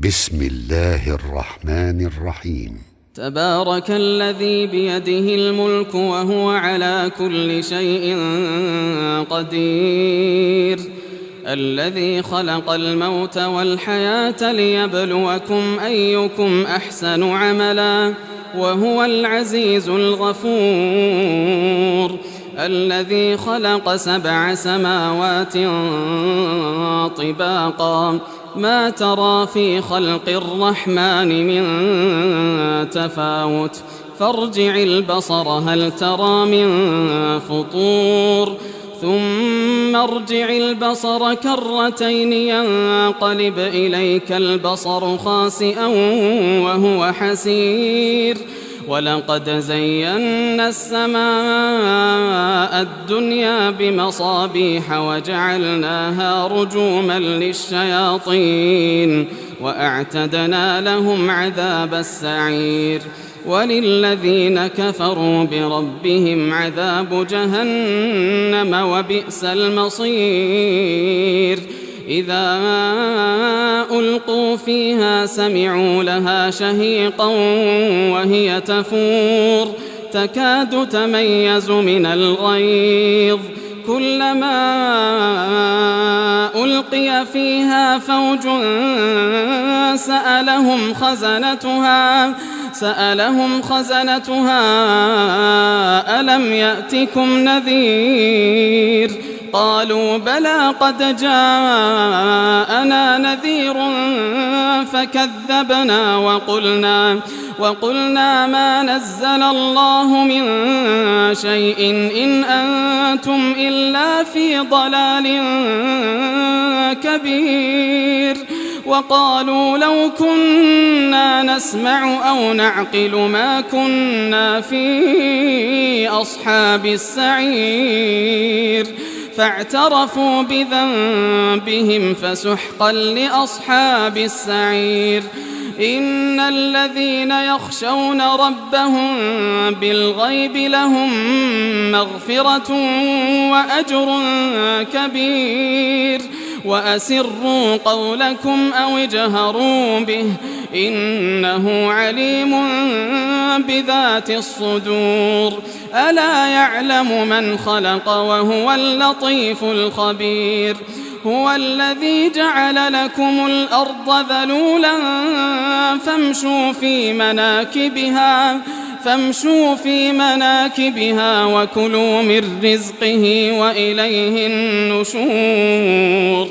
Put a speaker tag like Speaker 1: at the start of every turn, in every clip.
Speaker 1: بسم الله الرحمن الرحيم.
Speaker 2: تبارك الذي بيده الملك وهو على كل شيء قدير، الذي خلق الموت والحياة ليبلوكم أيكم أحسن عملا وهو العزيز الغفور، الذي خلق 7 سماوات طباقا ما ترى في خلق الرحمن من تفاوت فارجع البصر هل ترى من فطور ثم ارجع البصر كرتين ينقلب إليك البصر خاسئا وهو حسير، ولقد زينا السماء الدنيا بمصابيح وجعلناها رجوما للشياطين وأعتدنا لهم عذاب السعير، وللذين كفروا بربهم عذاب جهنم وبئس المصير. إذا ألقوا فيها سمعوا لها شهيقا وهي تفور تكاد تميز من الغيظ، كلما ألقي فيها فوج سألهم خزنتها ألم يأتكم نذير؟ قالوا بلى قد جاءنا نذير فكذبنا وقلنا ما نزل الله من شيء إن أنتم إلا في ضلال كبير. وقالوا لو كنا نسمع أو نعقل ما كنا في أصحاب السعير، فاعترفوا بذنبهم فسحقا لأصحاب السعير. إن الذين يخشون ربهم بالغيب لهم مغفرة وأجر كبير، وأسروا قولكم أو اجهروا به إنه عليم بذات الصدور. ألا يعلم من خلق وهو اللطيف الخبير. هو الذي جعل لكم الأرض ذلولا فامشوا في مناكبها وكلوا من رزقه وإليه النشور.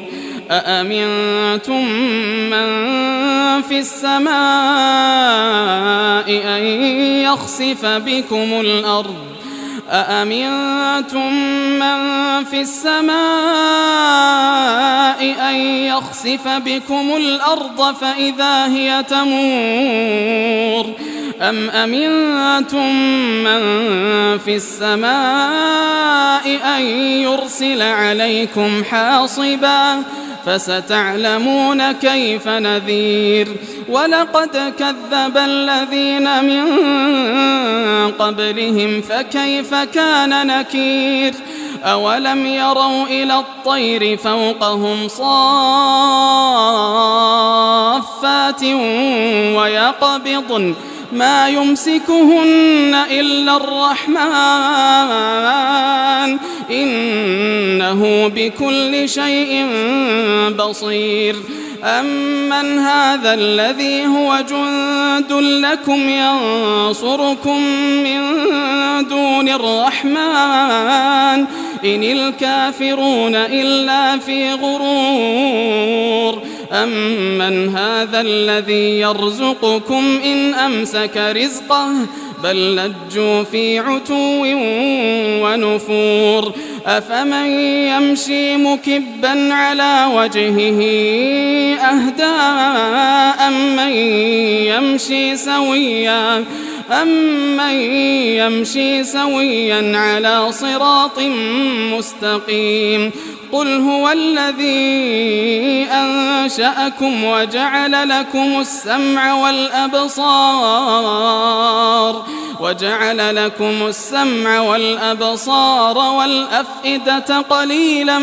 Speaker 2: أأمنتم من في السماء أن يخسف بكم الأرض فإذا هي تمور، أم أمنتم من في السماء أن يرسل عليكم حاصبا فستعلمون كيف نذير. ولقد كذب الذين من قبلهم فكيف كان نكير. أولم يروا إلى الطير فوقهم صافات ويقبضن ما يمسكهن إلا الرحمن إنه بكل شيء بصير. أمن هذا الذي هو جند لكم ينصركم من دون الرحمن إن الكافرون إلا في غرور. أمن هذا الذي يرزقكم إن أمسك رزقه بل لجوا في عتو ونفور. أفمن يمشي مكبا على وجهه أهدى أمن يمشي سويا على صراط مستقيم. قل هو الذي أنشأكم وجعل لكم السمع والأبصار والأفئدة قليلا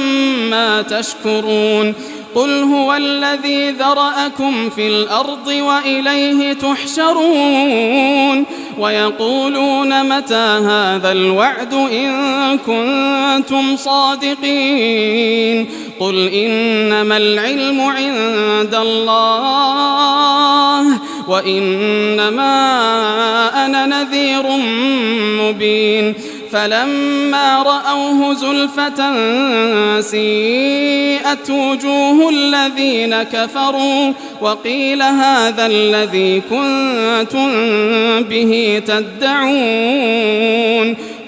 Speaker 2: ما تشكرون. قل هو الذي ذرأكم في الأرض وإليه تحشرون ويقولون متى هذا الوعد إن كنتم صادقين قل إنما العلم عند الله وإنما أنا نذير مبين فلما رأوه زلفة سيئت وجوه الذين كفروا وقيل هذا الذي كنتم به تدعون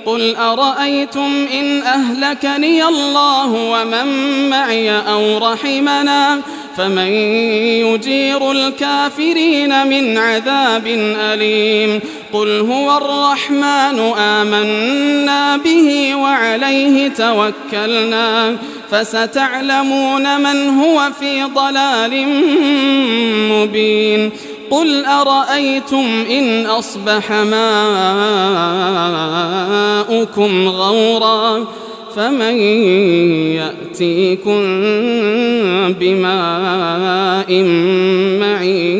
Speaker 2: قل أرأيتم إن أهلكني الله ومن معي أو رحمنا فمن يجير الكافرين من عذاب أليم قل هو الرحمن آمنا به وعليه توكلنا فستعلمون من هو في ضلال مبين قل أرأيتم إن أصبح ماؤكم غورا فمن يأتيكم بماء معين